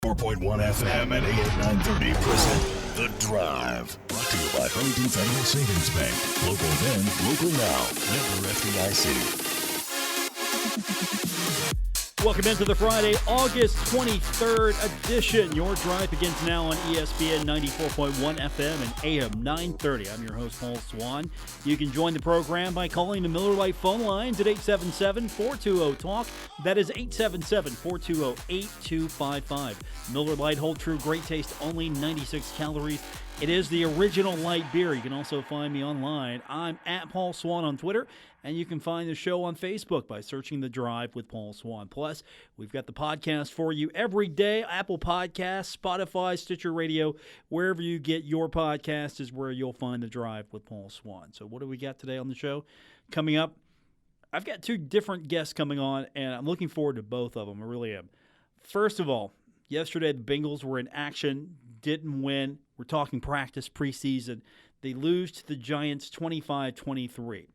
4.1 FM and AM 930 present The Drive. Brought to you by Huntington Federal Savings Bank. Local then, local now. Member FDIC. Welcome into the Friday, August 23rd edition. Your Drive begins now on ESPN 94.1 FM and AM 930. I'm your host, Paul Swann. You can join the program by calling the Miller Lite phone lines at 877-420-TALK. That is 877-420-8255. Miller Lite, hold true, great taste, only 96 calories. It is the original light beer. You can also find me online. I'm at Paul Swann on Twitter, and you can find the show on Facebook by searching The Drive with Paul Swann. Plus, we've got the podcast for you every day. Apple Podcasts, Spotify, Stitcher Radio, wherever you get your podcast is where you'll find The Drive with Paul Swann. So what do we got today on the show? Coming up, I've got two different guests coming on, and I'm looking forward to both of them. I really am. First of all, yesterday the Bengals were in action, didn't win. We're talking practice preseason. They lose to the Giants 25-23.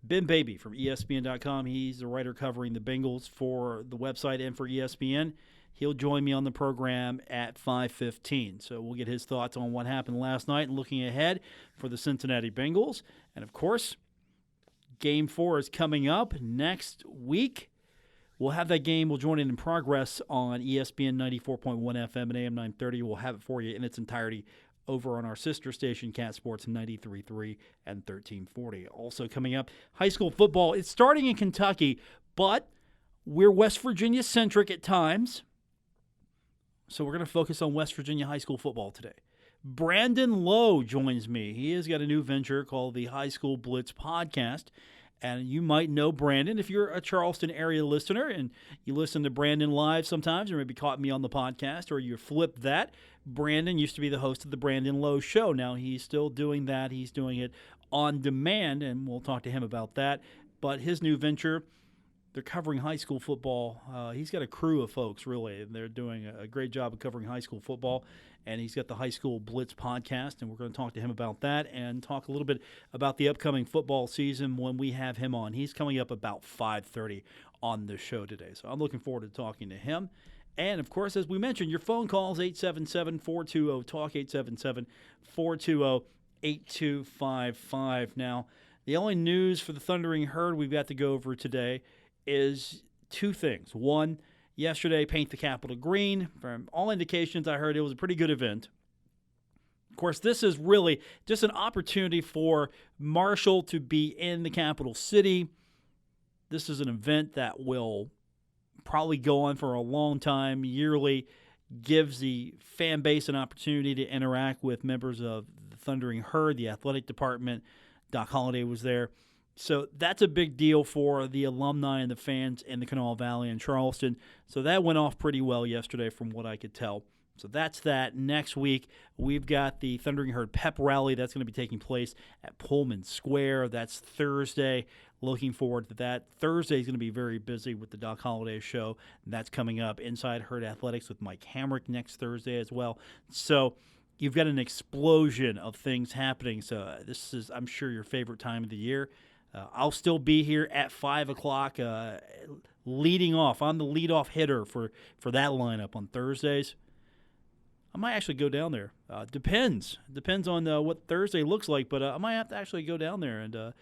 Ben Baby from ESPN.com, he's the writer covering the Bengals for the website and for ESPN. He'll join me on the program at 5:15. So we'll get his thoughts on what happened last night and looking ahead for the Cincinnati Bengals. And, of course, Game 4 is coming up next week. We'll have that game. We'll join it in progress on ESPN 94.1 FM and AM 930. We'll have it for you in its entirety over on our sister station, Cat Sports 93.3 and 1340. Also coming up, high school football. It's starting in Kentucky, but we're West Virginia-centric at times. So we're going to focus on West Virginia high school football today. Brandon Lowe joins me. He has got a new venture called the High School Blitz Podcast. And you might know Brandon if you're a Charleston area listener and you listen to Brandon live sometimes, or maybe caught me on the podcast, or you flip that. Brandon used to be the host of the Brandon Lowe Show. Now he's still doing that. He's doing it on demand, and we'll talk to him about that. But his new venture, they're covering high school football. He's got a crew of folks, really, and they're doing a great job of covering high school football. And he's got the High School Blitz Podcast, and we're going to talk to him about that and talk a little bit about the upcoming football season when we have him on. He's coming up about 5:30 on the show today. So I'm looking forward to talking to him. And, of course, as we mentioned, your phone calls, 877-420-TALK, 877-420-8255. Now, the only news for the Thundering Herd we've got to go over today is two things. One, yesterday, Paint the Capitol Green. From all indications I heard, it was a pretty good event. Of course, this is really just an opportunity for Marshall to be in the capital city. This is an event that will probably go on for a long time, yearly, gives the fan base an opportunity to interact with members of the Thundering Herd, the athletic department. Doc Holliday was there. So that's a big deal for the alumni and the fans in the Kanawha Valley and Charleston. So that went off pretty well yesterday from what I could tell. So that's that. Next week, we've got the Thundering Herd Pep Rally. That's going to be taking place at Pullman Square. That's Thursday. Looking forward to that. Thursday is going to be very busy with the Doc Holliday Show. That's coming up. Inside Herd Athletics with Mike Hamrick next Thursday as well. So you've got an explosion of things happening. So this is, I'm sure, your favorite time of the year. I'll still be here at 5 o'clock leading off. I'm the leadoff hitter for that lineup on Thursdays. I might actually go down there. Depends on what Thursday looks like, but I might have to actually go down there and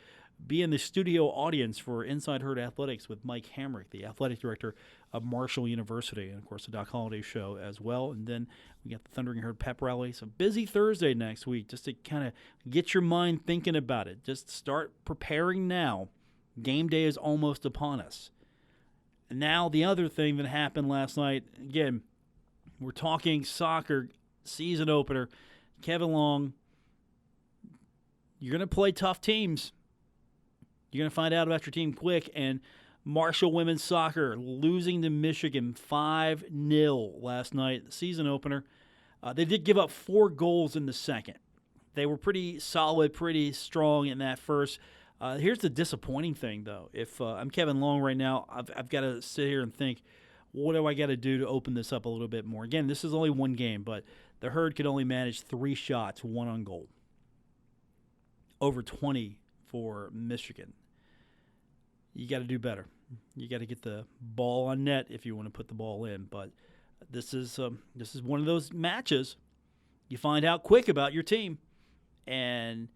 be in the studio audience for Inside Herd Athletics with Mike Hamrick, the athletic director of Marshall University, and, of course, the Doc Holliday Show as well. And then we got the Thundering Herd Pep Rally. So busy Thursday next week just to kind of get your mind thinking about it. Just start preparing now. Game day is almost upon us. And now the other thing that happened last night, again, we're talking soccer season opener. Kevin Long, you're going to play tough teams. You're going to find out about your team quick. And Marshall women's soccer losing to Michigan 5-0 last night, the season opener. They did give up 4 goals in the second. They were pretty solid, pretty strong in that first. Here's the disappointing thing, though. If I'm Kevin Long right now, I've got to sit here and think, what do I got to do to open this up a little bit more? Again, this is only one game, but the Herd could only manage 3 shots, 1 on goal. Over 20 for Michigan. You got to do better. You got to get the ball on net if you want to put the ball in. But this is one of those matches you find out quick about your team, and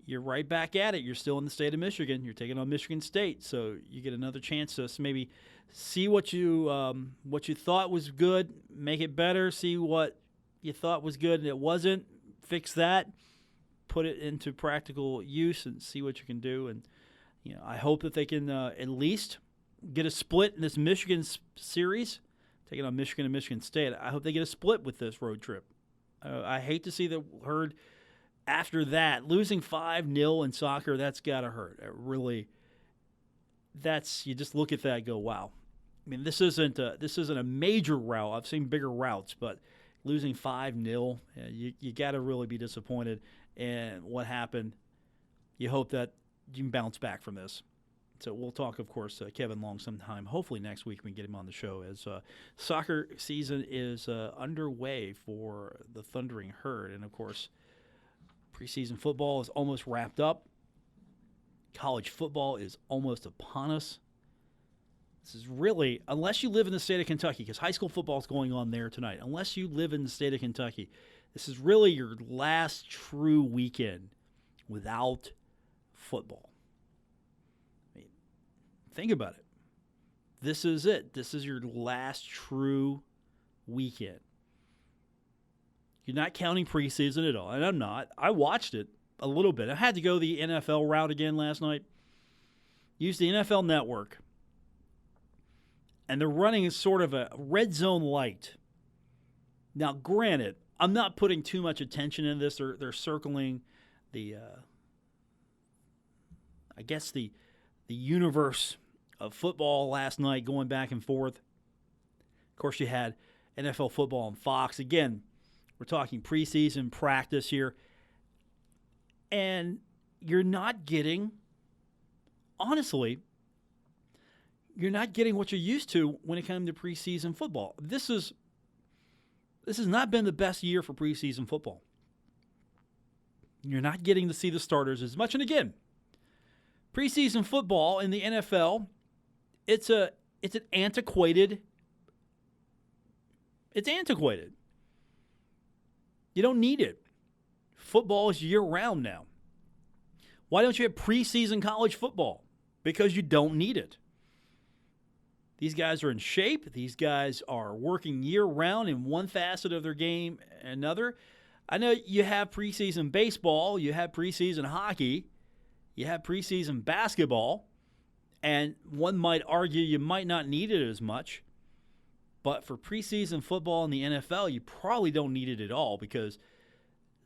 you're right back at it. You're still in the state of Michigan. You're taking on Michigan State, so you get another chance to maybe see what you thought was good, make it better. See what you thought was good and it wasn't, fix that, put it into practical use, and see what you can do. And I hope that they can at least get a split in this Michigan series, taking on Michigan and Michigan State. I hope they get a split with this road trip. I hate to see the Herd. After that, losing 5-0 in soccer, that's got to hurt. It really, you just look at that and go, wow. I mean, this isn't a major rout. I've seen bigger routs, but losing 5-0, you got to really be disappointed in what happened. You hope that you can bounce back from this. So we'll talk, of course, Kevin Long sometime. Hopefully next week we can get him on the show as soccer season is underway for the Thundering Herd. And, of course, preseason football is almost wrapped up. College football is almost upon us. This is really, unless you live in the state of Kentucky, because high school football is going on there tonight, unless you live in the state of Kentucky, this is really your last true weekend without football. I mean, think about it. This is it. This is your last true weekend. You're not counting preseason at all, and I'm not. I watched it a little bit. I had to go the NFL route again last night. Used the NFL Network, and they're running sort of a red zone light. Now, granted, I'm not putting too much attention in this. They're circling the, I guess the universe of football last night, going back and forth. Of course, you had NFL football on Fox again. We're talking preseason practice here. And you're not getting, honestly, you're not getting what you're used to when it comes to preseason football. This has not been the best year for preseason football. You're not getting to see the starters as much. And again, preseason football in the NFL, it's antiquated. You don't need it. Football is year-round now. Why don't you have preseason college football? Because you don't need it. These guys are in shape. These guys are working year-round in one facet of their game and another. I know you have preseason baseball, you have preseason hockey, you have preseason basketball, and one might argue you might not need it as much. But for preseason football in the NFL, you probably don't need it at all, because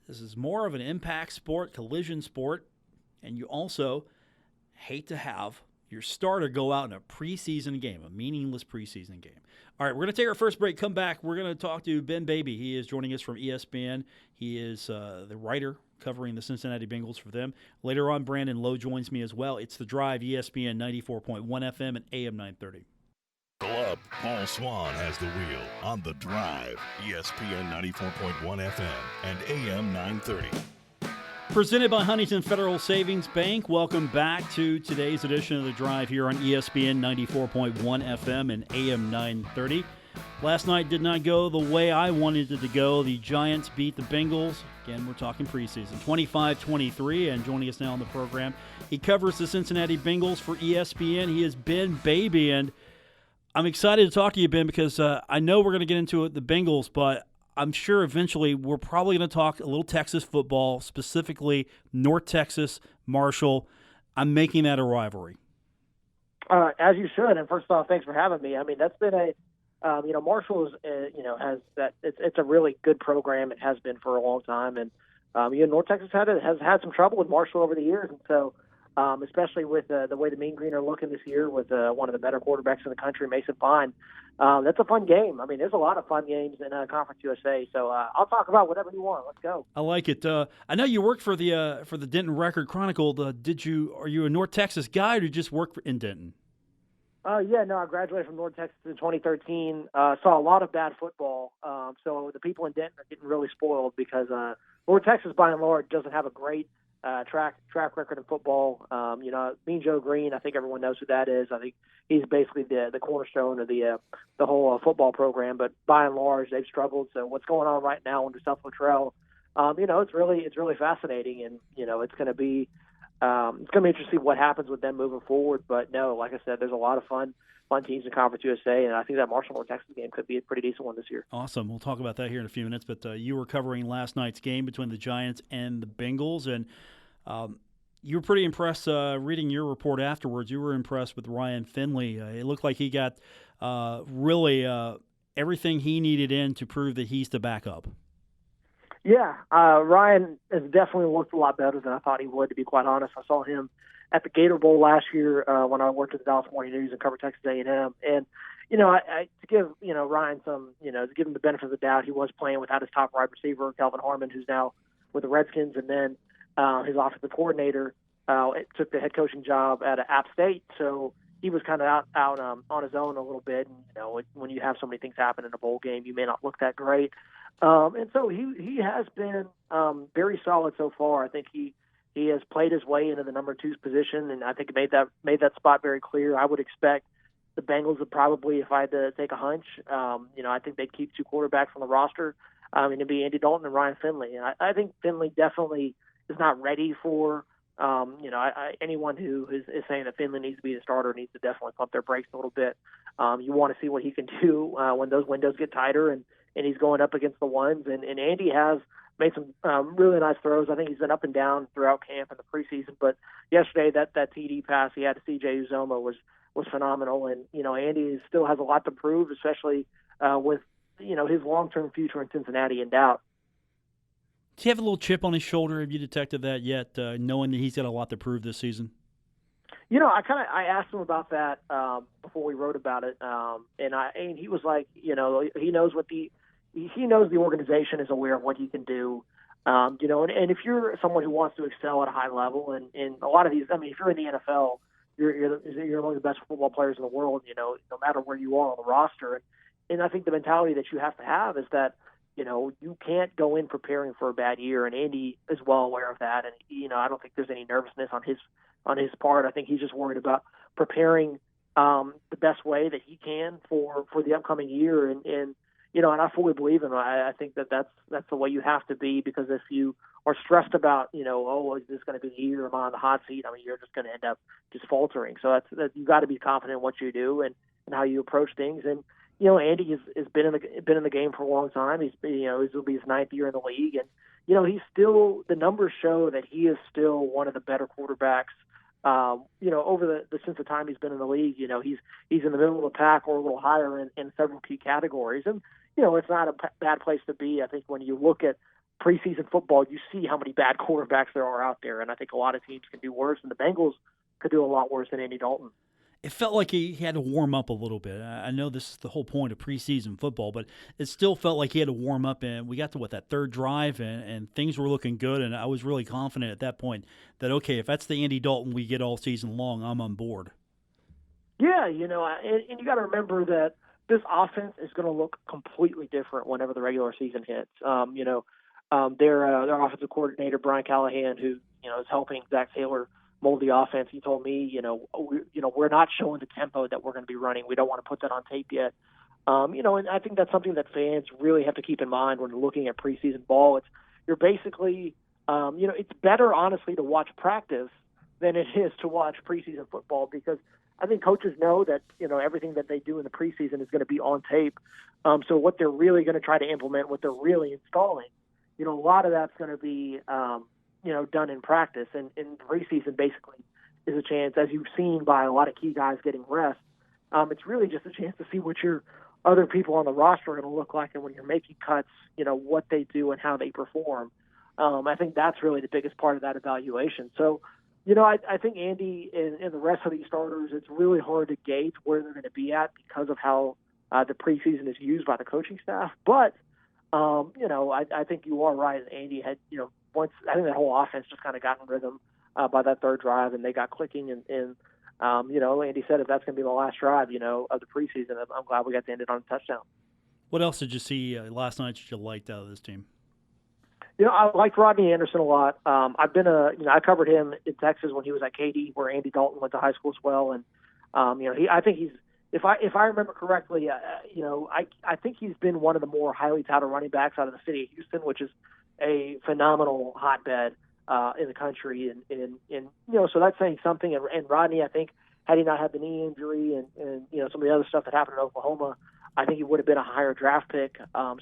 this is more of an impact sport, collision sport, and you also hate to have your starter go out in a preseason game, a meaningless preseason game. All right, we're going to take our first break. Come back. We're going to talk to Ben Baby. He is joining us from ESPN. He is the writer covering the Cincinnati Bengals for them. Later on, Brandon Lowe joins me as well. It's The Drive, ESPN 94.1 FM and AM 930. Up, Paul Swann has the wheel on The Drive, ESPN 94.1 FM and AM 930. Presented by Huntington Federal Savings Bank. Welcome back to today's edition of The Drive here on ESPN 94.1 FM and AM 930. Last night did not go the way I wanted it to go. The Giants beat the Bengals. Again, we're talking preseason, 25-23, and joining us now on the program, he covers the Cincinnati Bengals for ESPN. He is Ben Baby, and I'm excited to talk to you, Ben, because I know we're going to get into the Bengals, but I'm sure eventually we're probably going to talk a little Texas football, specifically North Texas, Marshall. I'm making that a rivalry. As you should. And first off, thanks for having me. I mean, that's been Marshall is, has that. It's a really good program. It has been for a long time, and North Texas has had some trouble with Marshall over the years, and so. Especially with the way the Mean Green are looking this year with one of the better quarterbacks in the country, Mason Fine. That's a fun game. I mean, there's a lot of fun games in Conference USA, so I'll talk about whatever you want. Let's go. I like it. I know you worked for the Denton Record Chronicle. Are you a North Texas guy, or did you just work in Denton? I graduated from North Texas in 2013. Saw a lot of bad football, so the people in Denton are getting really spoiled because North Texas, by and large, doesn't have a great track record in football. Mean Joe Green, I think everyone knows who that is. I think he's basically the cornerstone of the whole football program. But by and large, they've struggled. So what's going on right now under Seth Luttrell, it's really fascinating, and it's going to be interesting to see what happens with them moving forward. But no, like I said, there's a lot of fun teams in Conference USA, and I think that Marshall North Texas game could be a pretty decent one this year. Awesome. We'll talk about that here in a few minutes, but you were covering last night's game between the Giants and the Bengals, and you were pretty impressed reading your report afterwards. You were impressed with Ryan Finley. It looked like he got really everything he needed in to prove that he's the backup. Yeah, Ryan has definitely looked a lot better than I thought he would, to be quite honest. I saw him at the Gator Bowl last year when I worked at the Dallas Morning News and covered Texas A&M. And, to give, Ryan some, to give him the benefit of the doubt, he was playing without his top wide receiver, Calvin Harmon, who's now with the Redskins. And then his offensive coordinator took the head coaching job at App State. So he was kind of out on his own a little bit. And, when you have so many things happen in a bowl game, you may not look that great. And so he has been very solid so far. I think he has played his way into the number 2 position, and I think it made that spot very clear. I would expect the Bengals would probably, if I had to take a hunch, I think they'd keep 2 quarterbacks on the roster. It'd be Andy Dalton and Ryan Finley. And I think Finley definitely is not ready for, anyone who is saying that Finley needs to be the starter needs to definitely pump their brakes a little bit. You want to see what he can do when those windows get tighter and he's going up against the ones. And Andy has made some really nice throws. I think he's been up and down throughout camp and the preseason. But yesterday, that TD pass he had to C.J. Uzoma was phenomenal. And, Andy still has a lot to prove, especially with, his long-term future in Cincinnati in doubt. Does he have a little chip on his shoulder? Have you detected that yet, knowing that he's got a lot to prove this season? I asked him about that before we wrote about it, and he was like, he knows he knows the organization is aware of what he can do, and if you're someone who wants to excel at a high level, and a lot of these, if you're in the NFL, you're one of the best football players in the world, no matter where you are on the roster, and I think the mentality that you have to have is that, you can't go in preparing for a bad year, and Andy is well aware of that, and I don't think there's any nervousness on his part. I think he's just worried about preparing the best way that he can for the upcoming year, and I fully believe him. I think that's the way you have to be, because if you are stressed about, is this going to be the year, am I on the hot seat? You're just going to end up just faltering. So that's you got to be confident in what you do and how you approach things. And Andy has been in the game for a long time. This will be his 9th year in the league, and he's still, the numbers show that he is still one of the better quarterbacks. Over since the time he's been in the league, he's in the middle of the pack or a little higher in several key categories. And, it's not a bad place to be. I think when you look at preseason football, you see how many bad quarterbacks there are out there. And I think a lot of teams can do worse, and the Bengals could do a lot worse than Andy Dalton. It felt like he had to warm up a little bit. I know this is the whole point of preseason football, but it still felt like he had to warm up, and we got to, that third drive, and things were looking good, and I was really confident at that point that, okay, if that's the Andy Dalton we get all season long, I'm on board. Yeah, and you got to remember that this offense is going to look completely different whenever the regular season hits. Their offensive coordinator, Brian Callahan, who, is helping Zach Taylor mold the offense, he told me, we're not showing the tempo that we're going to be running. We don't want to put that on tape yet. And I think that's something that fans really have to keep in mind when looking at preseason ball. You're basically, it's better, honestly, to watch practice than it is to watch preseason football, because I think coaches know that, everything that they do in the preseason is going to be on tape. So what they're really going to try to implement, what they're really installing, a lot of that's going to be, done in practice. And in preseason basically is a chance, as you've seen by a lot of key guys getting rest, it's really just a chance to see what your other people on the roster are going to look like, and when you're making cuts, what they do and how they perform. I think that's really the biggest part of that evaluation. So, I think Andy and the rest of these starters, it's really hard to gauge where they're going to be at because of how the preseason is used by the coaching staff. But, I think you are right. Andy had, I think that whole offense just kind of got in rhythm by that third drive, and they got clicking. And Andy said if that's going to be the last drive, of the preseason, I'm glad we got to end it on a touchdown. What else did you see last night that you liked out of this team? I liked Rodney Anderson a lot. I've been I covered him in Texas when he was at Katy, where Andy Dalton went to high school as well. And, I think he's, if I remember correctly, I think he's been one of the more highly touted running backs out of the city of Houston, which is a phenomenal hotbed in the country. And so that's saying something. And Rodney, I think, had he not had the knee injury and some of the other stuff that happened in Oklahoma, I think he would have been a higher draft pick. I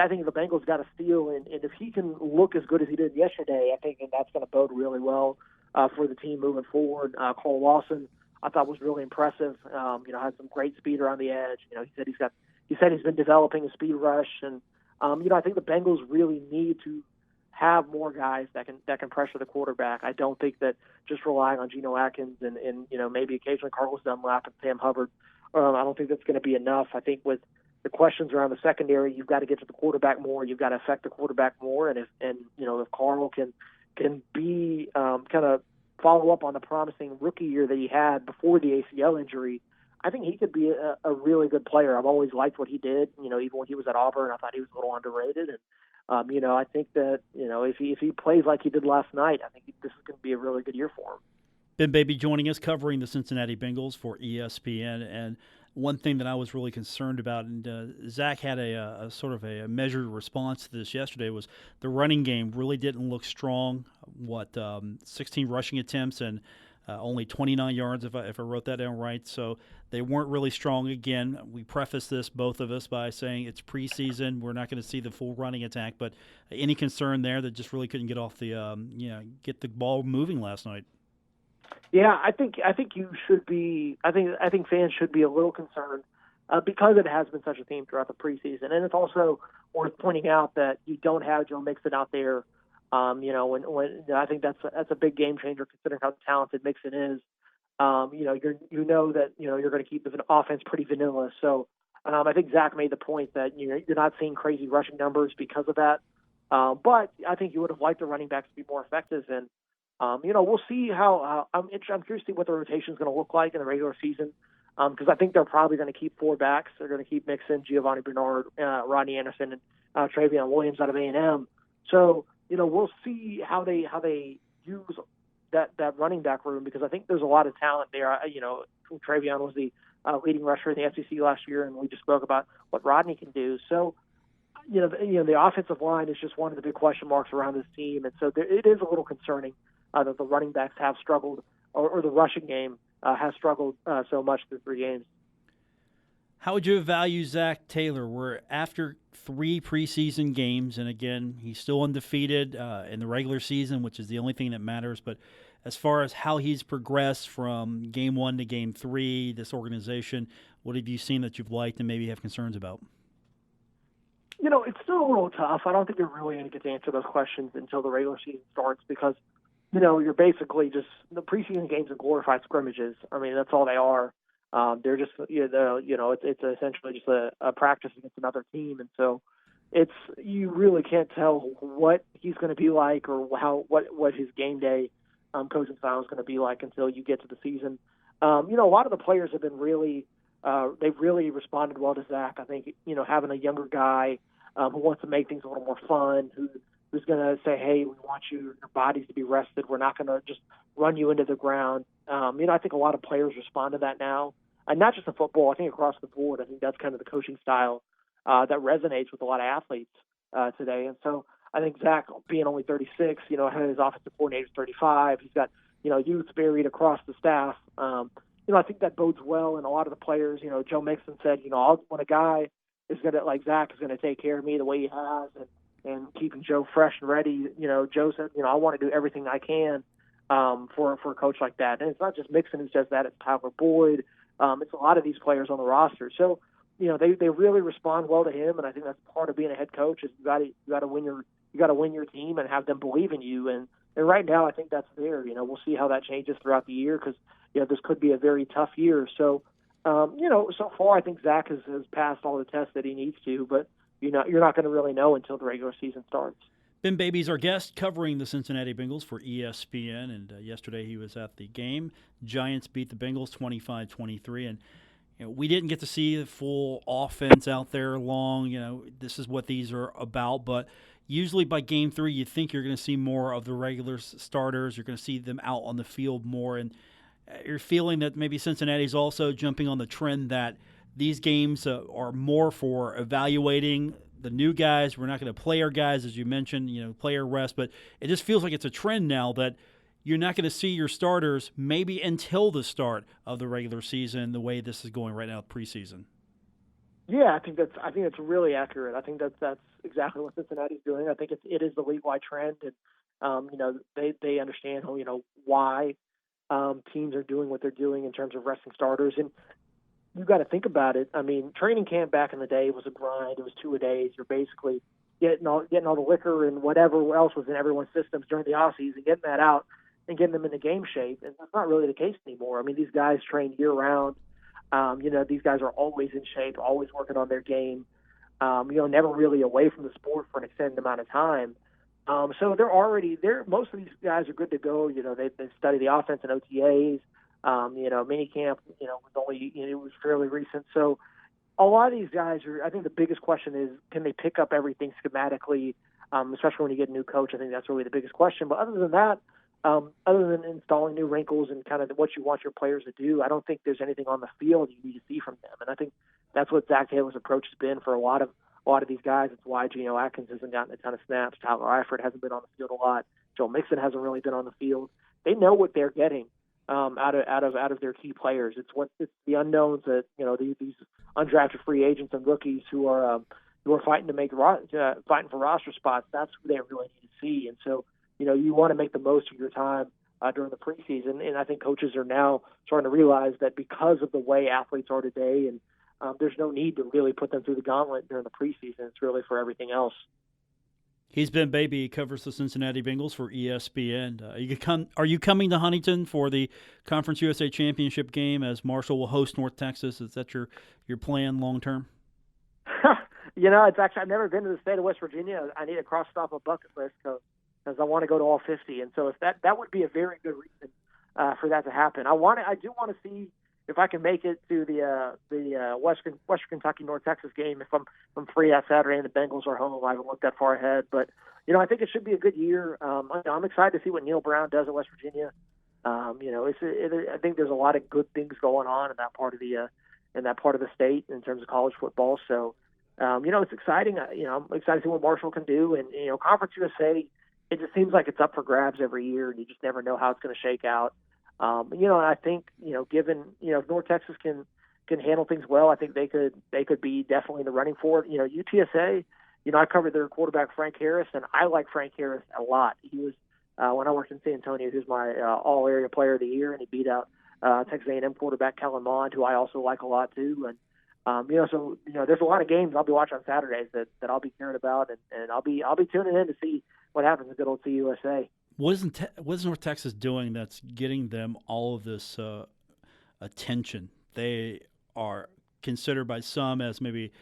think the Bengals got a steal, and if he can look as good as he did yesterday, I think that's going to bode really well for the team moving forward. Cole Lawson, I thought, was really impressive. Had some great speed around the edge. He said he's been developing a speed rush, and I think the Bengals really need to have more guys that can pressure the quarterback. I don't think that just relying on Geno Atkins and maybe occasionally Carlos Dunlap and Sam Hubbard, I don't think that's going to be enough. I think with the questions around the secondary, you've got to get to the quarterback more. You've got to affect the quarterback more. And if Carl can be kind of follow up on the promising rookie year that he had before the ACL injury, I think he could be a really good player. I've always liked what he did. Even when he was at Auburn, I thought he was a little underrated. And I think that if he plays like he did last night, I think this is going to be a really good year for him. Ben Baby joining us, covering the Cincinnati Bengals for ESPN. And one thing that I was really concerned about, and Zach had a sort of a measured response to this yesterday, was the running game really didn't look strong. 16 rushing attempts and only 29 yards, if I wrote that down right. So they weren't really strong. Again, we preface this, both of us, by saying it's preseason. We're not going to see the full running attack. But any concern there that just really couldn't get off get the ball moving last night? Yeah, I think you should be. I think fans should be a little concerned because it has been such a theme throughout the preseason, and it's also worth pointing out that you don't have Joe Mixon out there. When I think that's a big game changer considering how talented Mixon is. You're that you're going to keep the offense pretty vanilla. So I think Zach made the point that you're not seeing crazy rushing numbers because of that. But I think you would have liked the running backs to be more effective and. We'll see how. I'm curious to see what the rotation is going to look like in the regular season, because I think they're probably going to keep four backs. They're going to keep Mixon, Giovanni Bernard, Rodney Anderson, and Travion Williams out of A&M. So we'll see how they use that running back room, because I think there's a lot of talent there. Travion was the leading rusher in the SEC last year, and we just spoke about what Rodney can do. So. The offensive line is just one of the big question marks around this team, and so it is a little concerning that the running backs have struggled, or the rushing game has struggled so much through 3 games. How would you value Zach Taylor? We're after 3 preseason games, and again, he's still undefeated in the regular season, which is the only thing that matters. But as far as how he's progressed from game 1 to game 3, this organization, what have you seen that you've liked and maybe have concerns about? It's still a little tough. I don't think you're really going to get to answer those questions until the regular season starts, because, you're basically just the preseason games and glorified scrimmages. I mean, that's all they are. They're just, it's essentially just a practice against another team. And so you really can't tell what he's going to be like or what his game day coaching style is going to be like until you get to the season. A lot of the players have been they've really responded well to Zach. I think, having a younger guy who wants to make things a little more fun, who's going to say, hey, we want your bodies to be rested. We're not going to just run you into the ground. I think a lot of players respond to that now. And not just in football, I think across the board. I think that's kind of the coaching style that resonates with a lot of athletes today. And so I think Zach, being only 36, had his offensive coordinator 35. He's got, youth buried across the staff. I think that bodes well. And a lot of the players, Joe Mixon said, when a guy is going to, like Zach, is going to take care of me the way he has and keeping Joe fresh and ready, Joe said, I want to do everything I can for a coach like that. And it's not just Mixon who says that. It's Tyler Boyd. It's a lot of these players on the roster. So, they really respond well to him. And I think that's part of being a head coach is you got to win your team and have them believe in you. And right now, I think that's there. We'll see how that changes throughout the year because, this could be a very tough year. So, so far, I think Zach has passed all the tests that he needs to, but you're not going to really know until the regular season starts. Ben Baby's our guest, covering the Cincinnati Bengals for ESPN, and yesterday he was at the game. Giants beat the Bengals 25-23, and we didn't get to see the full offense out there long. This is what these are about. But usually by game 3, you think you're going to see more of the regular starters. You're going to see them out on the field more. And you're feeling that maybe Cincinnati's also jumping on the trend that these games are more for evaluating the new guys. We're not going to play our guys, as you mentioned, player rest. But it just feels like it's a trend now that you're not going to see your starters maybe until the start of the regular season, the way this is going right now, preseason. Yeah, I think that's really accurate. I think that's exactly what Cincinnati's doing. I think it is the league-wide trend, and they understand why teams are doing what they're doing in terms of resting starters. And you've got to think about it. I mean, training camp back in the day was a grind. It was 2-a-days. You're basically getting all the liquor and whatever else was in everyone's systems during the offseason, getting that out and getting them into game shape. And that's not really the case anymore. I mean, these guys train year-round. These guys are always in shape, always working on their game, never really away from the sport for an extended amount of time. So they're already there. Most of these guys are good to go. They study the offense and OTAs. Mini camp, it was fairly recent. So a lot of these guys I think the biggest question is, can they pick up everything schematically, especially when you get a new coach? I think that's really the biggest question. But other than that, other than installing new wrinkles and kind of what you want your players to do, I don't think there's anything on the field you need to see from them. And I think that's what Zach Taylor's approach has been for a lot of these guys. It's why Geno Atkins hasn't gotten a ton of snaps. Tyler Eifert hasn't been on the field a lot. Joe Mixon hasn't really been on the field. They know what they're getting out of their key players. It's the unknowns that these undrafted free agents and rookies who are fighting fighting for roster spots. That's who they really need to see. And so you want to make the most of your time during the preseason. And I think coaches are now starting to realize that because of the way athletes are today, and there's no need to really put them through the gauntlet during the preseason. It's really for everything else. He's Ben Baby. He covers the Cincinnati Bengals for ESPN. Are you coming to Huntington for the Conference USA Championship game as Marshall will host North Texas? Is that your plan long term? It's actually, I've never been to the state of West Virginia. I need to cross off a bucket list because I want to go to all 50. And so if that would be a very good reason for that to happen. I do want to see if I can make it to the Western Kentucky North Texas game if I'm free that Saturday and the Bengals are home. I haven't looked that far ahead, but I think it should be a good year. I'm excited to see what Neil Brown does at West Virginia. I think there's a lot of good things going on in that part of the state in terms of college football. So it's exciting. I'm excited to see what Marshall can do, and Conference USA. It just seems like it's up for grabs every year, and you just never know how it's going to shake out. And I think, given, if North Texas can handle things well, I think they could be definitely in the running for it. UTSA, I covered their quarterback, Frank Harris, and I like Frank Harris a lot. He was, when I worked in San Antonio, he was my all-area player of the year, and he beat out Texas A&M quarterback Kellen Mond, who I also like a lot too. And, there's a lot of games I'll be watching on Saturdays that I'll be caring about, and I'll be tuning in to see what happens at good old CUSA. What is North Texas doing that's getting them all of this attention? They are considered by some as maybe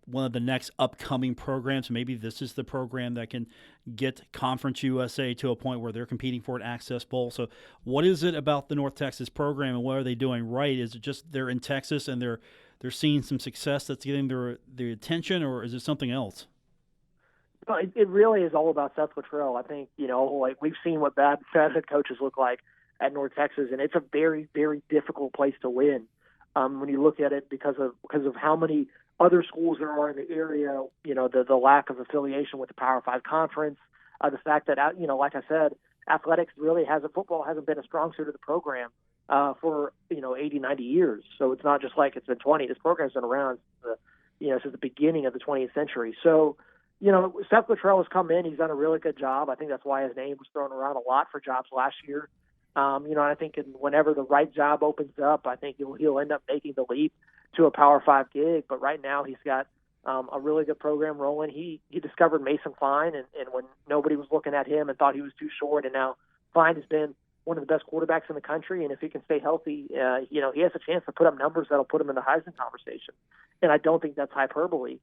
one of the next upcoming programs. Maybe this is the program that can get Conference USA to a point where they're competing for an Access Bowl. So what is it about the North Texas program, and what are they doing right? Is it just they're in Texas and they're seeing some success that's getting their attention, or is it something else? Well, it really is all about Seth Luttrell. I think, we've seen what bad head coaches look like at North Texas, and it's a very, very difficult place to win when you look at it because of how many other schools there are in the area, the lack of affiliation with the Power 5 conference, the fact that, like I said, athletics football hasn't been a strong suit of the program for, 80, 90 years. So it's not just like it's been 20. This program's been around since the beginning of the 20th century. So, Seth Luttrell has come in. He's done a really good job. I think that's why his name was thrown around a lot for jobs last year. I think whenever the right job opens up, I think he'll end up making the leap to a Power 5 gig. But right now he's got a really good program rolling. He discovered Mason Fine, and when nobody was looking at him and thought he was too short, and now Fine has been one of the best quarterbacks in the country. And if he can stay healthy, he has a chance to put up numbers that'll put him in the Heisman conversation. And I don't think that's hyperbole.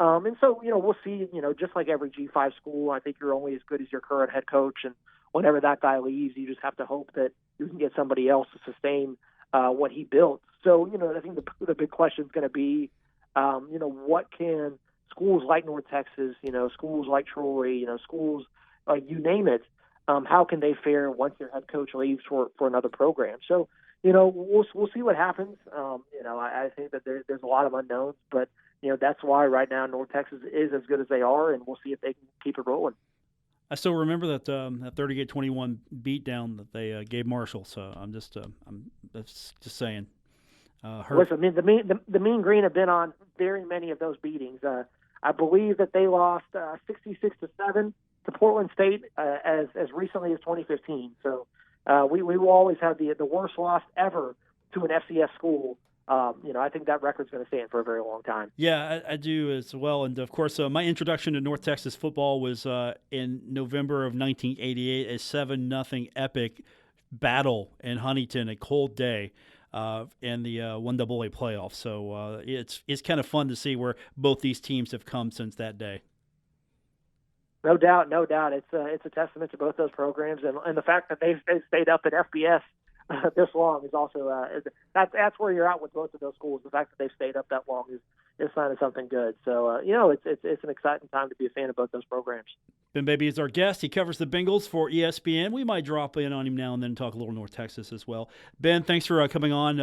And so, we'll see, just like every G5 school, I think you're only as good as your current head coach. And whenever that guy leaves, you just have to hope that you can get somebody else to sustain what he built. So, I think the big question is going to be, what can schools like North Texas, schools like Troy, schools like you name it, how can they fare once their head coach leaves for another program? So, we'll see what happens. I think that there's a lot of unknowns, but that's why right now North Texas is as good as they are, and we'll see if they can keep it rolling. I still remember that 38-21 beatdown that they gave Marshall. So I'm just saying. Listen, the Mean Green have been on very many of those beatings. I believe that they lost 66-7 to Portland State as recently as 2015. So we will always have the worst loss ever to an FCS school. I think that record's going to stand for a very long time. Yeah, I do as well. And, of course, my introduction to North Texas football was in November of 1988, a 7-0 epic battle in Huntington, a cold day in the 1AA playoffs. So it's kind of fun to see where both these teams have come since that day. No doubt. It's a testament to both those programs, and the fact that they've stayed up at FBS this long is also that's where you're at with both of those schools. The fact that they've stayed up that long is a sign of something good. So it's an exciting time to be a fan of both those programs. Ben Baby is our guest. He covers the Bengals for ESPN. We might drop in on him now and then and talk a little North Texas as well. Ben, thanks for coming on.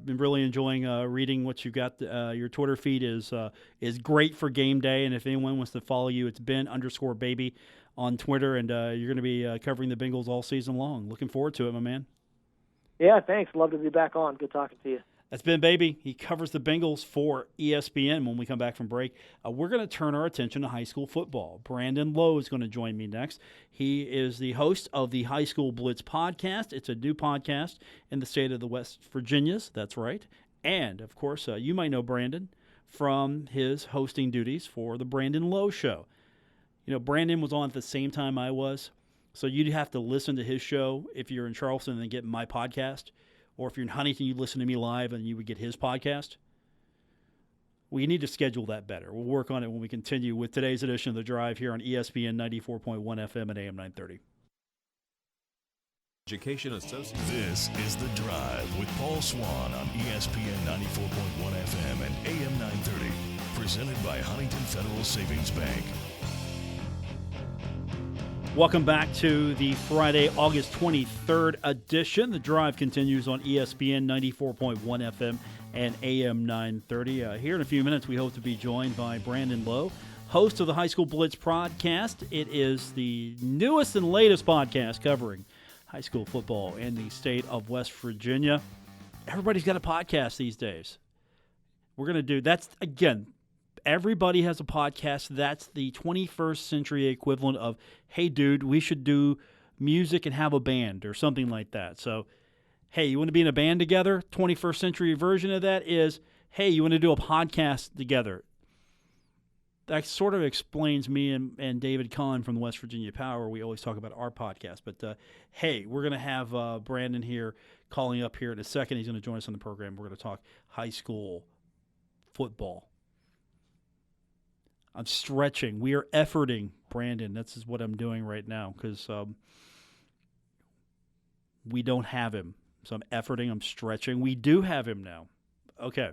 Been really enjoying reading what you've got. Your Twitter feed is great for game day, and if anyone wants to follow you, it's Ben_Baby on Twitter, and you're going to be covering the Bengals all season long. Looking forward to it, my man. Yeah, thanks. Love to be back on. Good talking to you. That's Ben Baby. He covers the Bengals for ESPN. When we come back from break, we're going to turn our attention to high school football. Brandon Lowe is going to join me next. He is the host of the High School Blitz Podcast. It's a new podcast in the state of the West Virginias. That's right. And, of course, you might know Brandon from his hosting duties for the Brandon Lowe Show. Brandon was on at the same time I was, so you'd have to listen to his show if you're in Charleston and then get my podcast. Or if you're in Huntington, you listen to me live and you would get his podcast. We need to schedule that better. We'll work on it when we continue with today's edition of The Drive here on ESPN 94.1 FM and AM 930. Education Associate. This is The Drive with Paul Swann on ESPN 94.1 FM and AM 930. Presented by Huntington Federal Savings Bank. Welcome back to the Friday, August 23rd edition. The Drive continues on ESPN 94.1 FM and AM 930. Here in a few minutes, we hope to be joined by Brandon Lowe, host of the High School Blitz Podcast. It is the newest and latest podcast covering high school football in the state of West Virginia. Everybody's got a podcast these days. We're going to do, that's, again, everybody has a podcast. That's the 21st century equivalent of, hey, dude, we should do music and have a band or something like that. So, hey, you want to be in a band together? 21st century version of that is, hey, you want to do a podcast together? That sort of explains me and David Kahn from the West Virginia Power. We always talk about our podcast. But, hey, we're going to have Brandon here calling up here in a second. He's going to join us on the program. We're going to talk high school football. I'm stretching. We are efforting, Brandon. This is what I'm doing right now because we don't have him. So I'm efforting. I'm stretching. We do have him now. Okay.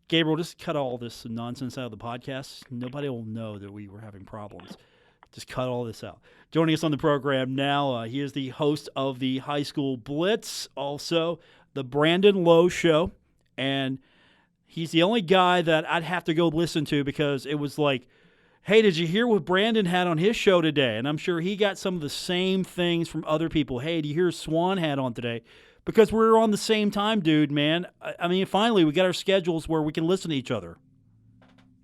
Gabriel, just cut all this nonsense out of the podcast. Nobody will know that we were having problems. Just cut all this out. Joining us on the program now, he is the host of the High School Blitz, also the Brandon Lowe Show, and he's the only guy that I'd have to go listen to because it was like, hey, did you hear what Brandon had on his show today? And I'm sure he got some of the same things from other people. Hey, do you hear Swann had on today? Because we're on the same time, dude, man. I mean, finally, we got our schedules where we can listen to each other.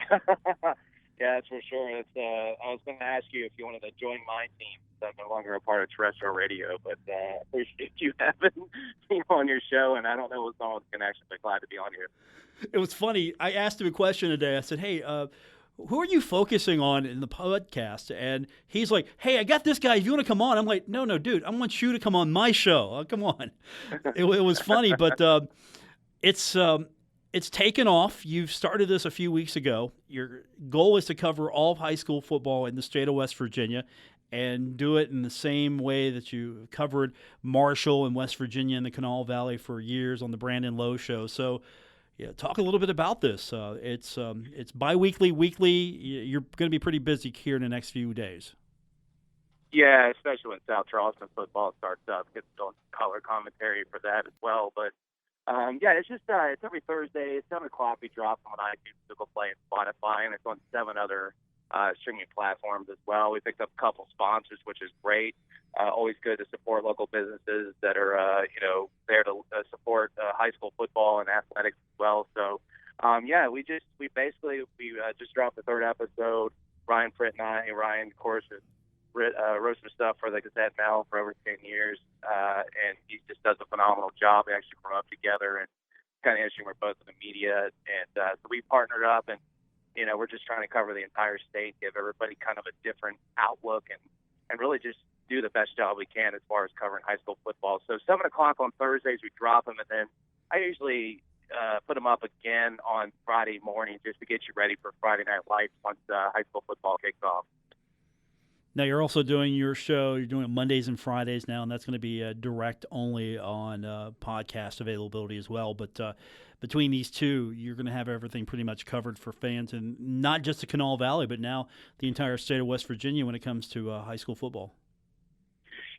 Yeah, that's for sure. I was going to ask you if you wanted to join my team. I'm no longer a part of terrestrial radio, but appreciate you having me on your show, and I don't know what's on with the connection, but glad to be on here. It was funny. I asked him a question today. I said, hey, who are you focusing on in the podcast? And he's like, hey, I got this guy. If you want to come on. I'm like, no, dude, I want you to come on my show. Come on. It was funny, but it's taken off. You've started this a few weeks ago. Your goal is to cover all of high school football in the state of West Virginia. and do it in the same way that you covered Marshall and West Virginia and the Kanawha Valley for years on the Brandon Lowe Show. So, yeah, talk a little bit about this. It's bi-weekly, weekly. You're going to be pretty busy here in the next few days. Yeah, especially when South Charleston football starts up, get some color commentary for that as well. But yeah, it's just it's every Thursday. It's 7 o'clock. We drop on iTunes, Google Play, and Spotify, and it's on 7 other streaming platforms as well. We picked up a couple sponsors, which is great. Always good to support local businesses that are there to support high school football and athletics as well. So yeah, we just dropped the 3rd episode. Ryan Fritt and Ryan, of course, has wrote some stuff for the Gazette Mail for over 10 years, and he just does a phenomenal job. We actually grew up together and kind of interesting. We're both in the media, and so we partnered up, and we're just trying to cover the entire state, give everybody kind of a different outlook, and really just do the best job we can as far as covering high school football. So 7 o'clock on Thursdays we drop them, and then I usually put them up again on Friday morning just to get you ready for Friday Night Lights once high school football kicks off. Now, you're also doing your show. You're doing it Mondays and Fridays now, and that's going to be direct only on podcast availability as well. But between these two, you're going to have everything pretty much covered for fans, and not just the Kanawha Valley, but now the entire state of West Virginia when it comes to high school football.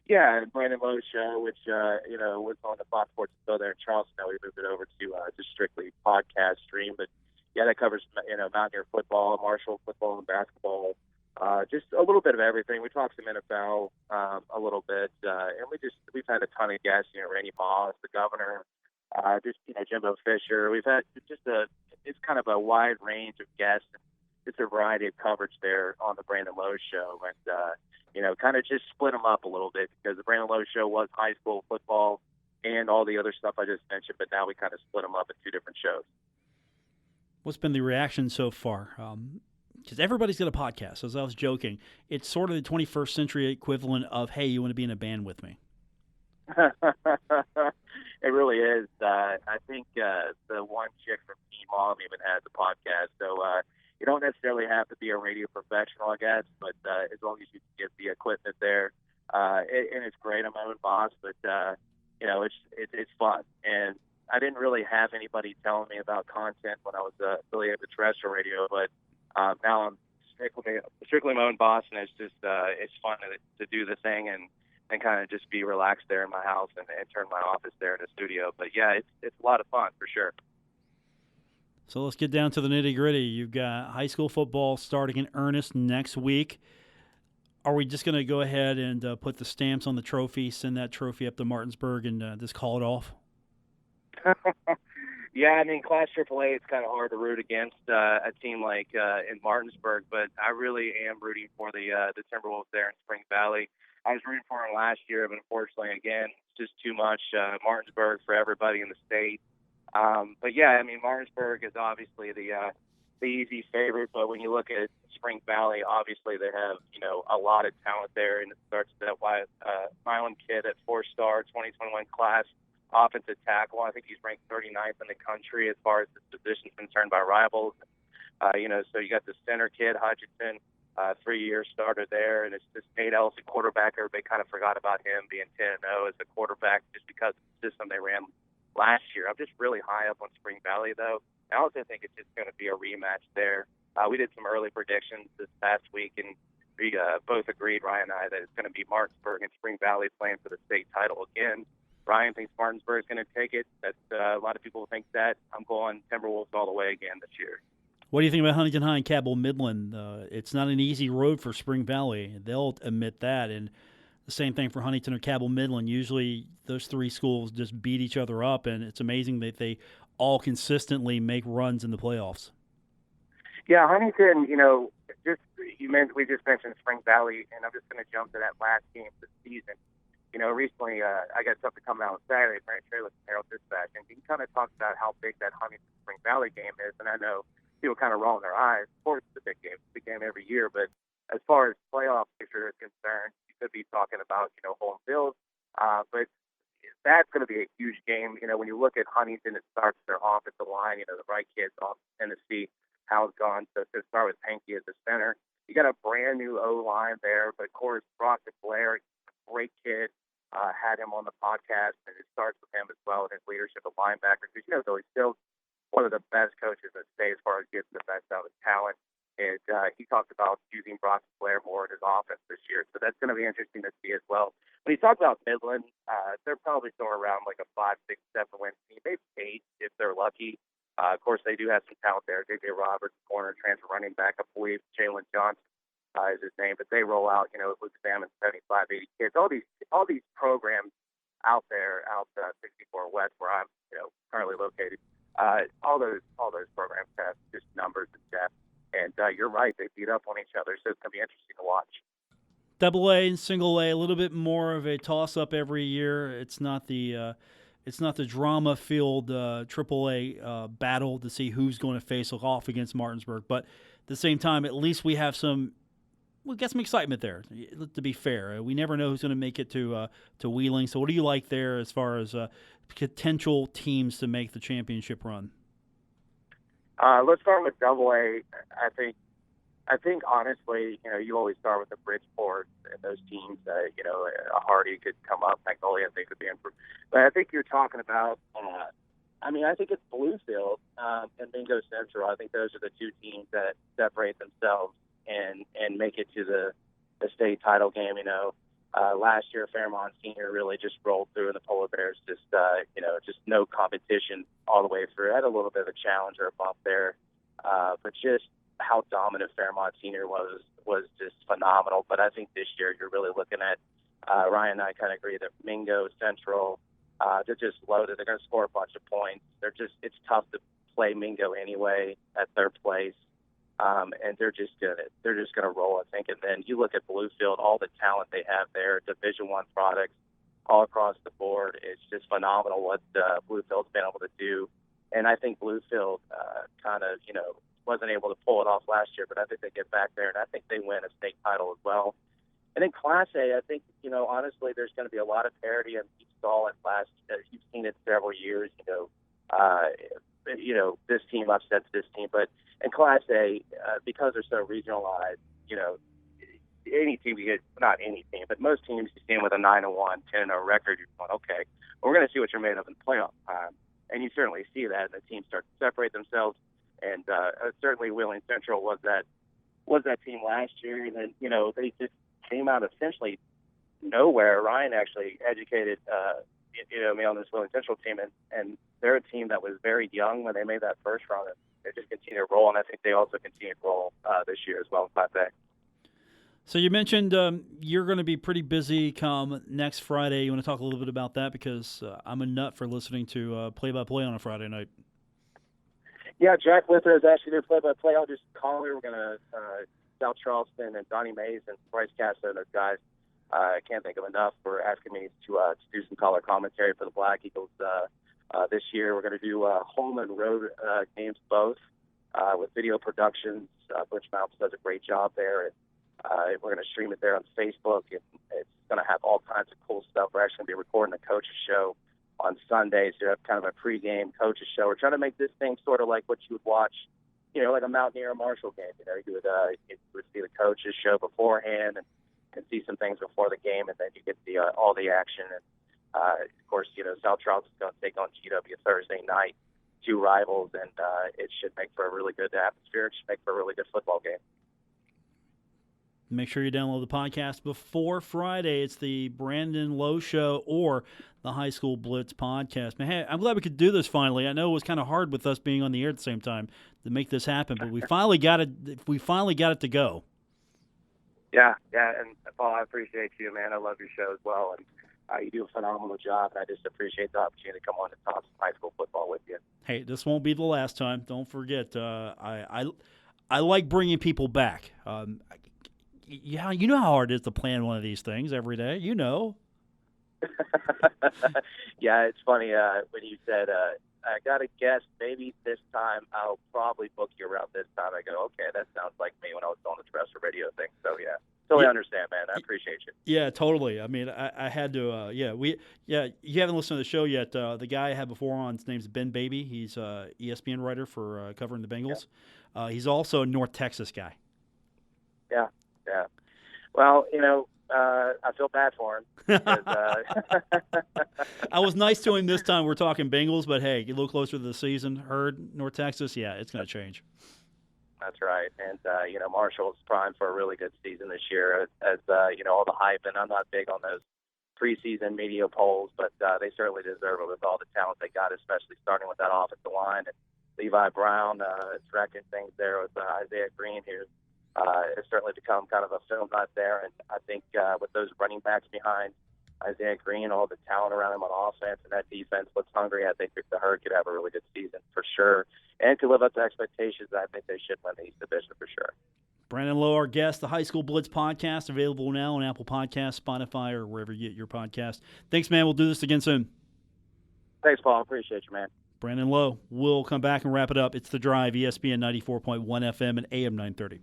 Yeah, Brandon Lowe's show, which was on the Fox Sports show there in Charleston. Now we moved it over to just strictly podcast stream. But yeah, that covers Mountaineer football, Marshall football, and basketball. Just a little bit of everything. We talked some NFL a little bit, and we've had a ton of guests. Randy Moss, the governor, Jimbo Fisher. We've had it's kind of a wide range of guests. It's a variety of coverage there on the Brandon Lowe Show, and kind of just split them up a little bit because the Brandon Lowe Show was high school football and all the other stuff I just mentioned, but now we kind of split them up in 2 different shows. What's been the reaction so far? Because everybody's got a podcast. As I was joking, it's sort of the 21st century equivalent of, hey, you want to be in a band with me? It really is. I think the one chick from Team Mom even has a podcast. So you don't necessarily have to be a radio professional, I guess, but as long as you can get the equipment there. And it's great. I'm my own boss, but, it's fun. And I didn't really have anybody telling me about content when I was affiliated with terrestrial radio, but now I'm strictly my own boss, and it's just it's fun to do the thing and kind of just be relaxed there in my house and turn my office there into a studio. But yeah, it's a lot of fun for sure. So let's get down to the nitty gritty. You've got high school football starting in earnest next week. Are we just going to go ahead and put the stamps on the trophy, send that trophy up to Martinsburg, and just call it off? Yeah, I mean, Class AAA, it's kind of hard to root against a team like in Martinsburg, but I really am rooting for the Timberwolves there in Spring Valley. I was rooting for them last year, but unfortunately, again, it's just too much Martinsburg for everybody in the state. But yeah, I mean, Martinsburg is obviously the easy favorite, but when you look at Spring Valley, obviously they have a lot of talent there, and it starts with that Milan kid at 4-star 2021 class. Offensive tackle. I think he's ranked 39th in the country as far as his position is concerned by rivals. So you got the center kid, Hutchinson, 3-year starter there, and it's just Nate Ellis, a quarterback. Everybody kind of forgot about him being 10-0 as a quarterback just because of the system they ran last year. I'm just really high up on Spring Valley, though. I also think it's just going to be a rematch there. We did some early predictions this past week, and we both agreed, Ryan and I, that it's going to be Martinsburg and Spring Valley playing for the state title again. Ryan thinks Martinsburg is going to take it. A lot of people think that. I'm going Timberwolves all the way again this year. What do you think about Huntington High and Cabell Midland? It's not an easy road for Spring Valley. They'll admit that. And the same thing for Huntington or Cabell Midland. Usually those 3 schools just beat each other up, and it's amazing that they all consistently make runs in the playoffs. Yeah, Huntington, we just mentioned Spring Valley, and I'm just going to jump to that last game of the season. Recently I got something coming out on Saturday, Brent Traylor from Herald Dispatch, and he kind of talks about how big that Huntington Spring Valley game is. And I know people kind of rolling their eyes. Of course, it's a big game. It's a big game every year. But as far as playoff picture is concerned, you could be talking about, home field. But that's going to be a huge game. When you look at Huntington, it starts their offensive line. The right kids off Tennessee, Hal's gone. So it's going to start with Pankey as the center. You got a brand new O-line there, but of course, Brock Blair, great kid, had him on the podcast, and it starts with him as well and his leadership of linebackers. Because, Billy Still's one of the best coaches in the state as far as getting the best out of talent. And he talked about using Brock Blair more in his offense this year. So that's going to be interesting to see as well. When he talked about Midland, they're probably still around like a 5, 6, 7 win team. Maybe 8 if they're lucky. Of course, they do have some talent there. J.J. Roberts, corner, transfer running back, I believe. Jalen Johnson is his name. But they roll out, Luke Salmon, 75, 80 kids. All these programs out there, 64 West, where I'm, currently located. All those programs have just numbers and depth. And you're right, they beat up on each other, so it's going to be interesting to watch. Double A and single A, a little bit more of a toss-up every year. It's not the drama-filled Triple A battle to see who's going to face off against Martinsburg. But at the same time, at least we got some excitement there. To be fair, we never know who's going to make it to Wheeling. So, what do you like there as far as potential teams to make the championship run? Let's start with Double A. I think honestly, you always start with the Bridgeport and those teams. A Hardy could come up. Magnolia, I think, could be improved. But I think you're talking about. I think it's Bluefield and Mingo Central. I think those are the two teams that separate themselves and make it to the state title game. Last year Fairmont Senior really just rolled through, and the Polar Bears just no competition all the way through. I had a little bit of a challenge or a bump there, but just how dominant Fairmont Senior was just phenomenal. But I think this year you're really looking at Ryan and I kind of agree that Mingo Central, they're just loaded. They're going to score a bunch of points. It's tough to play Mingo anyway at third place. And they're just gonna roll, I think. And then you look at Bluefield, all the talent they have there, Division I products all across the board. It's just phenomenal what Bluefield's been able to do. And I think Bluefield wasn't able to pull it off last year, but I think they get back there, and I think they win a state title as well. And in Class A, I think, honestly, there's going to be a lot of parity in each stall in Class A. You've seen it several years, this team upsets this team. But in Class A, because they're so regionalized, any team you get, not any team, but most teams you see them with a 9-1, 10-0 record, you're going, okay, well, we're going to see what you're made of in playoff time. And you certainly see that, and the teams start to separate themselves. And certainly Wheeling Central was that team last year. And then, they just came out essentially nowhere. Ryan actually educated, me on this Wheeling Central team, and they're a team that was very young when they made that first run. And they just continue to roll, and I think they also continue to roll this year as well in Class A. So you mentioned you're going to be pretty busy come next Friday. You want to talk a little bit about that? Because I'm a nut for listening to play-by-play on a Friday night. Yeah, Jack Lither is actually their play-by-play. I'll just call her. We're going to South Charleston and Donnie Mays and Bryce Castro and those guys. I can't think of enough for asking me to do some color commentary for the Black Eagles this year. We're going to do home and road games both with video productions. Butch Mounts does a great job there. And, we're going to stream it there on Facebook, and it's going to have all kinds of cool stuff. We're actually going to be recording a coach's show on Sundays. So you have kind of a pregame coach's show. We're trying to make this thing sort of like what you would watch, like a Mountaineer or Marshall game. You would see the coach's show beforehand and see some things before the game, and then you get all the action. And of course, South Charleston's going to take on GW Thursday night, two rivals, and it should make for a really good atmosphere. It should make for a really good football game. Make sure you download the podcast before Friday. It's the Brandon Lowe Show or the High School Blitz Podcast. Man, hey, I'm glad we could do this finally. I know it was kind of hard with us being on the air at the same time to make this happen, but we finally got it. We finally got it to go. Yeah, and Paul, I appreciate you, man. I love your show as well, and you do a phenomenal job. And I just appreciate the opportunity to come on and talk some high school football with you. Hey, this won't be the last time. Don't forget, I like bringing people back. Yeah, you know how hard it is to plan one of these things every day. Yeah, it's funny when you said, I got to guess, maybe this time I'll probably book you around this time. I go, okay, that sounds like me when I was on the terrestrial radio thing. So, yeah, totally understand, man. I appreciate you. Yeah, totally. I mean, I had to, you haven't listened to the show yet. The guy I had before on, his name's Ben Baby. He's a ESPN writer for covering the Bengals. Yeah. He's also a North Texas guy. Yeah, Well, I feel bad for him. Because, I was nice to him this time. We're talking Bengals, but hey, get a little closer to the season. Herd, North Texas, yeah, it's going to change. That's right. And, Marshall's primed for a really good season this year as all the hype. And I'm not big on those preseason media polls, but they certainly deserve it with all the talent they got, especially starting with that offensive line. And Levi Brown is wrecking things there with Isaiah Green, who has certainly become kind of a film nut there. And I think with those running backs behind Isaiah Green, all the talent around him on offense, and that defense looks hungry, I think the Herd could have a really good season for sure, and could live up to expectations. I think they should win the East Division for sure. Brandon Lowe, our guest, the High School Blitz Podcast, available now on Apple Podcasts, Spotify, or wherever you get your podcast. Thanks, man. We'll do this again soon. Thanks, Paul. Appreciate you, man. Brandon Lowe. We'll come back and wrap it up. It's The Drive, ESPN 94.1 FM and AM 930.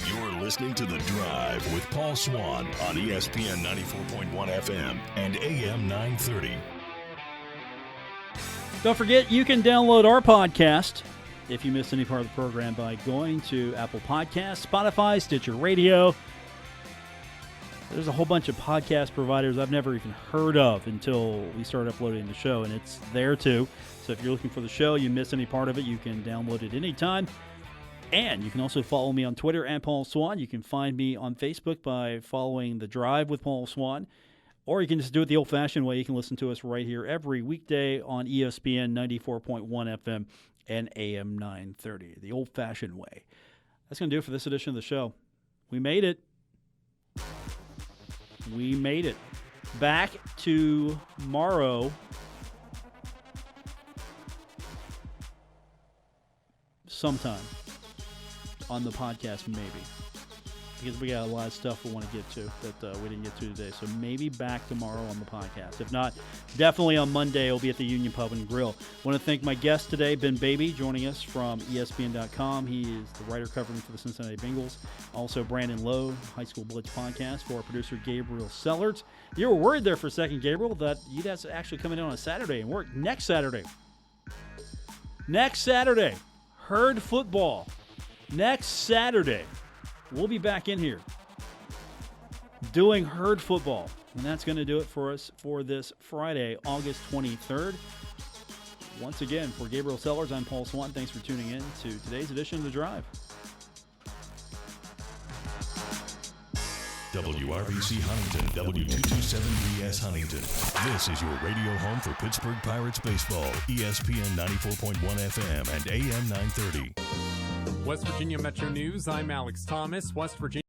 You're listening to The Drive with Paul Swann on ESPN 94.1 FM and AM 930. Don't forget, you can download our podcast if you missed any part of the program by going to Apple Podcasts, Spotify, Stitcher Radio. There's a whole bunch of podcast providers I've never even heard of until we started uploading the show, and it's there too. So if you're looking for the show, you miss any part of it, you can download it anytime. And you can also follow me on Twitter at Paul Swann. You can find me on Facebook by following The Drive with Paul Swann. Or you can just do it the old-fashioned way. You can listen to us right here every weekday on ESPN 94.1 FM and AM 930, the old-fashioned way. That's going to do it for this edition of the show. We made it. We made it. Back tomorrow. Sometime on the podcast, maybe. Because we got a lot of stuff we want to get to that we didn't get to today. So maybe back tomorrow on the podcast. If not, definitely on Monday, we'll be at the Union Pub and Grill. I want to thank my guest today, Ben Baby, joining us from ESPN.com. He is the writer covering for the Cincinnati Bengals. Also, Brandon Lowe, High School Blitz Podcast, for our producer, Gabriel Sellards. You were worried there for a second, Gabriel, that you'd have to actually come in on a Saturday and work next Saturday. Next Saturday, Herd football. Next Saturday. We'll be back in here doing Herd football. And that's going to do it for us for this Friday, August 23rd. Once again, for Gabriel Sellards, I'm Paul Swann. Thanks for tuning in to today's edition of The Drive. WRBC Huntington, W227BS Huntington. This is your radio home for Pittsburgh Pirates baseball. ESPN 94.1 FM and AM 930. West Virginia Metro News, I'm Alex Thomas. West Virginia.